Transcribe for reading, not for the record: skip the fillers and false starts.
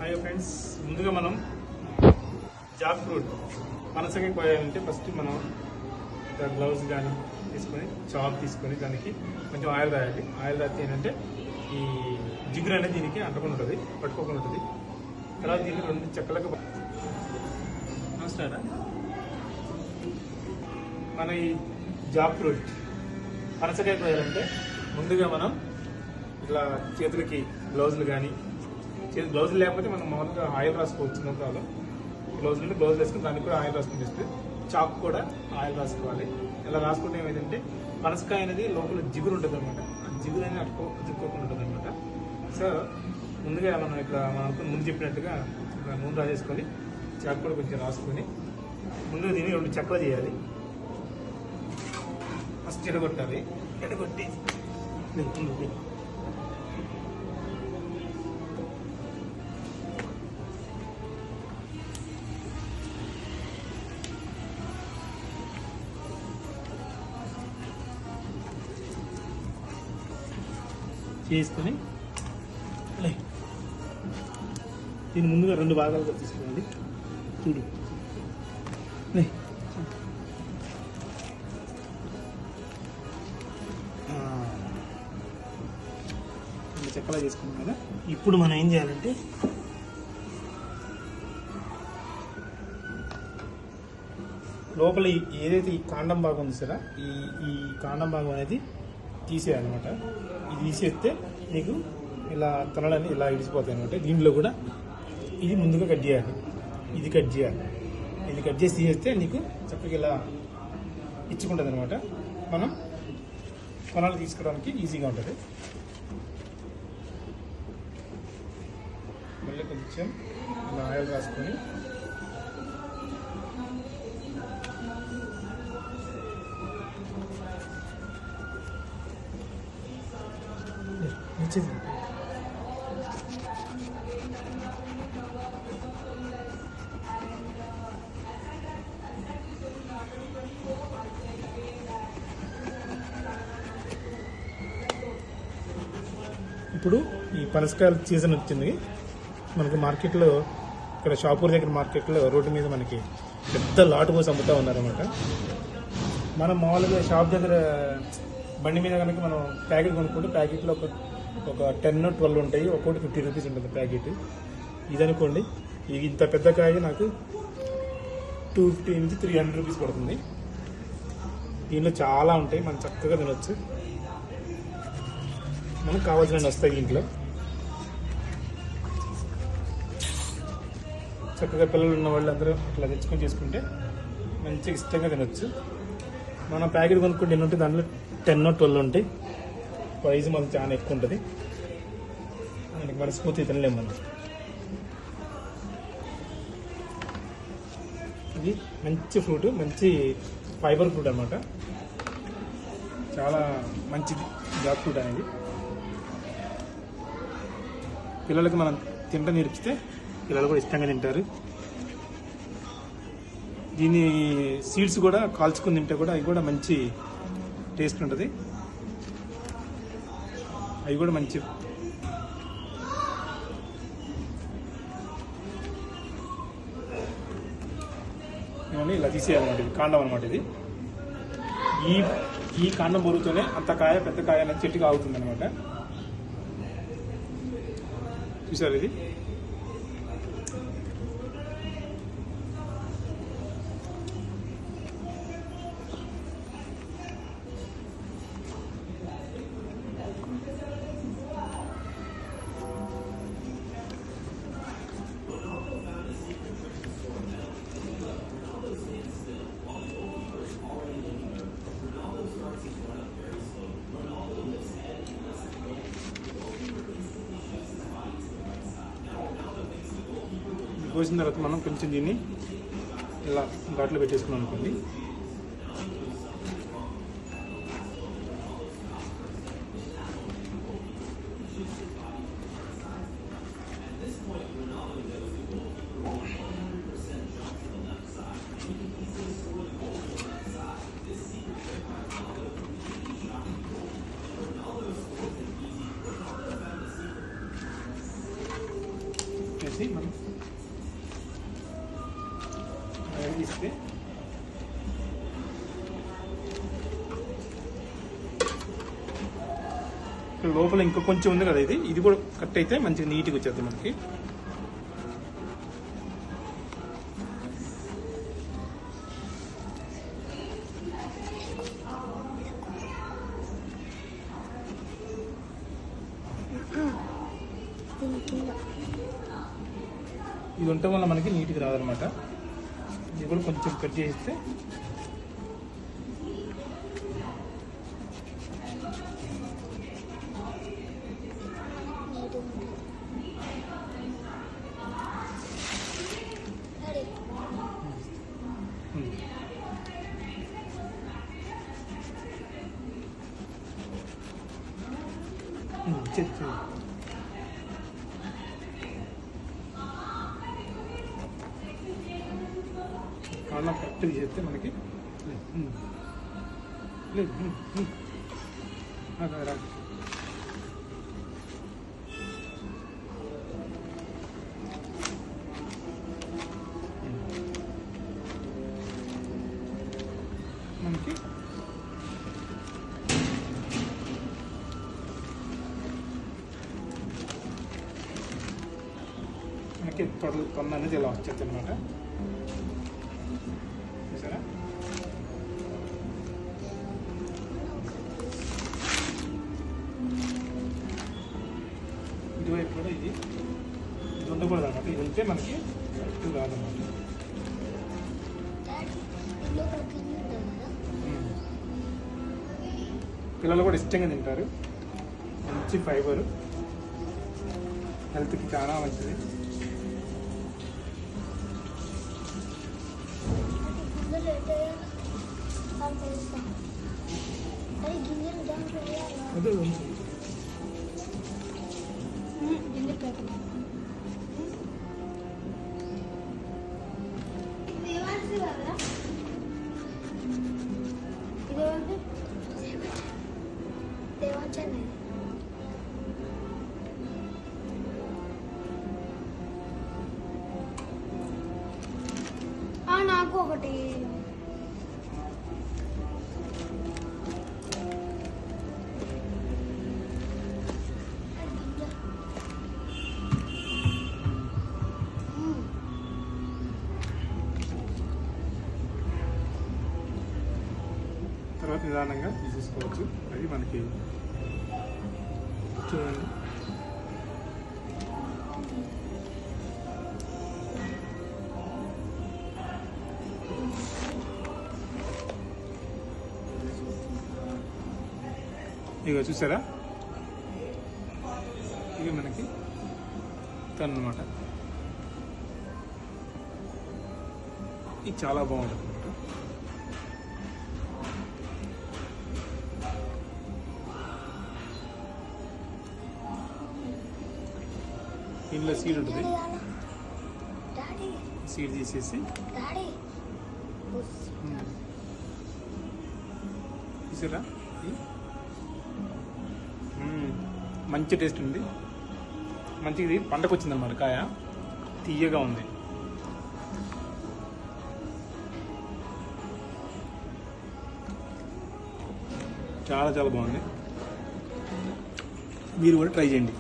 Hi friends, ముందుగా మనం Jack fruit పనసకాయ కోయాలంటే ఫస్ట్ మనం గ్లౌజ్ కానీ తీసుకొని చాక్ తీసుకొని దానికి కొంచెం ఆయిల్ రాయాలి. ఆయిల్ రాస్తే ఏంటంటే ఈ జిగురు అనేది దీనికి అంటకుండా ఉంటుంది, పట్టుకోకుండా ఉంటుంది. తర్వాత దీనికి 2 చెక్కలకు నమస్కారం. మన ఈ జాక్ ఫ్రూట్ పనసకాయ కోయాలంటే ముందుగా మనం ఇట్లా చేతులకి గ్లౌజులు కానీ, గ్లౌజులు లేకపోతే మనం మామూలుగా ఆయిల్ రాసుకోవచ్చు, నో ప్రాబ్లం. గ్లౌజులు వేసుకుని దానికి కూడా ఆయిల్ రాసుకుని చేస్తే చాక్ కూడా ఆయిల్ రాసుకోవాలి. ఇలా రాసుకుంటే ఏమైందంటే పనసకాయ అనేది లోపల జిగురు ఉంటుంది అనమాట. ఆ జిగురు అనేది అతుక్కోకుండా ఉంటుంది అనమాట. సో ముందుగా మనం ముందు చెప్పినట్టుగా నూనె రాసేసుకొని చాక్ కూడా కొంచెం రాసుకొని ముందుగా దీన్ని 2 చెక్కలు చేయాలి. ఫస్ట్ ఎడగొట్టాలి. ఎడగొట్టి చేసుకొని దీన్ని ముందుగా 2 భాగాలుగా తీసుకోవాలి. చూడు చెక్కలా చేసుకున్నాం కదా. ఇప్పుడు మనం ఏం చేయాలంటే లోపల ఏదైతే ఈ కాండం భాగం ఉంది సరే, ఈ కాండం భాగం అనేది తీసేయాలన్నమాట. ఇది తీసేస్తే నీకు ఇలా తొనలని ఇలా ఇడిచిపోతాయి అనమాట. దీంట్లో కూడా ఇది ముందుగా కట్ చేయాలి, ఇది కట్ చేయాలి. ఇది కట్ చేసి తీసేస్తే నీకు చక్కగా ఇలా ఇచ్చుకుంటుంది అనమాట. మనం కొనాలు తీసుకోవడానికి ఈజీగా ఉంటుంది. మళ్ళీ కొంచెం ఇలా ఆయిల్ రాసుకొని ఇప్పుడు ఈ పనసకాయల సీజన్ వచ్చింది మనకి మార్కెట్లో. ఇక్కడ షాపూర్ దగ్గర మార్కెట్లో రోడ్డు మీద మనకి పెద్ద లాటు కోసం అమ్ముతూ ఉన్నారన్నమాట. మనం మామూలుగా షాప్ దగ్గర బండి మీద కనుక మనం ప్యాకెట్ కొనుక్కుంటే ప్యాకెట్లో ఒక 10 or 12 ఉంటాయి. ఒక్కొక్కటి 50 రూపీస్ ఉంటుంది ప్యాకెట్. ఇది అనుకోండి, ఇంత పెద్ద కాయ నాకు 250 నుంచి 300 రూపీస్ పడుతుంది. దీనిలో చాలా ఉంటాయి, మనం చక్కగా తినొచ్చు. మనకు కావాల్సినవి వస్తాయి ఇంట్లో. చక్కగా పిల్లలు ఉన్న వాళ్ళు అందరూ ఇట్లా తెచ్చుకొని చేసుకుంటే మంచిగా ఇష్టంగా తినొచ్చు. మనం ప్యాకెట్ కొనుక్కుంటే ఎన్ని ఉంటాయి, దాంట్లో 10 or 12 ఉంటాయి. ప్రైజ్ మనకు చాలా ఎక్కువ ఉంటుంది, మనకి మనస్ఫూర్తి తినలేము మనం. ఇది మంచి ఫ్రూట్, మంచి ఫైబర్ ఫ్రూట్ అన్నమాట. చాలా మంచిది జాక్ ఫ్రూట్ అనేది. పిల్లలకి మనం తింట నేర్పితే పిల్లలు కూడా ఇష్టంగా తింటారు. దీని సీడ్స్ కూడా కాల్చుకుని తింటే కూడా అవి కూడా మంచి టేస్ట్ ఉంటుంది. అవి కూడా మంచి ఇవన్నీ ఇలా తీసేయాలన్నమాట. ఇది కాండం అనమాట. ఇది ఈ కాండం బరువుతోనే అంత కాయ, పెద్ద కాయ అనేది చెట్టుగా ఆగుతుంది అనమాట. చూసారు ఇది. కోసిన తర్వాత మనం కొంచెం దీన్ని ఇలా ఘాట్లో పెట్టేసుకున్నాం అనుకోండి. చేసి తీసి మనం తీస్తే లోపల ఇంకో కొంచెం ఉంది కదా, ఇది కూడా కట్ అయితే మంచిగా నీట్గా వచ్చేది మనకి. ఇది ఉండటం వల్ల మనకి నీట్గా రాదనమాట. ఇది కూడా కొంచెం కట్ చేస్తే కాళ్ళ కరెక్ట్ చేస్తే మనకి లేదు మనకి తొందర అనేది ఇలా వచ్చేది అనమాట. చూసారా? ఇటువైపు కూడా ఇది ఉండకూడదు అనమాట. ఇది ఉంటే మనకి కరెక్ట్ కాదన్నమాట. పిల్లలు కూడా ఇష్టంగా తింటారు. మంచి ఫైబర్, హెల్త్కి చాలా మంచిది. నాకు ఒకటి తర్వాత నిదానంగా తీసేసుకోవచ్చు. అది మనకి చూడండి. ఇక చూసారా, ఇక మనకి తను అనమాట. ఇది చాలా బాగుంటుంది అనమాట. ఇందులో సీడ్ ఉంటుంది. సీడ్ తీసేసి చూసారా, మంచి టేస్ట్ ఉంది. మంచిది పంటకు వచ్చింది అన్నమాట. కాయ తీయగా ఉంది. చాలా చాలా బాగుంది. మీరు కూడా ట్రై చేయండి.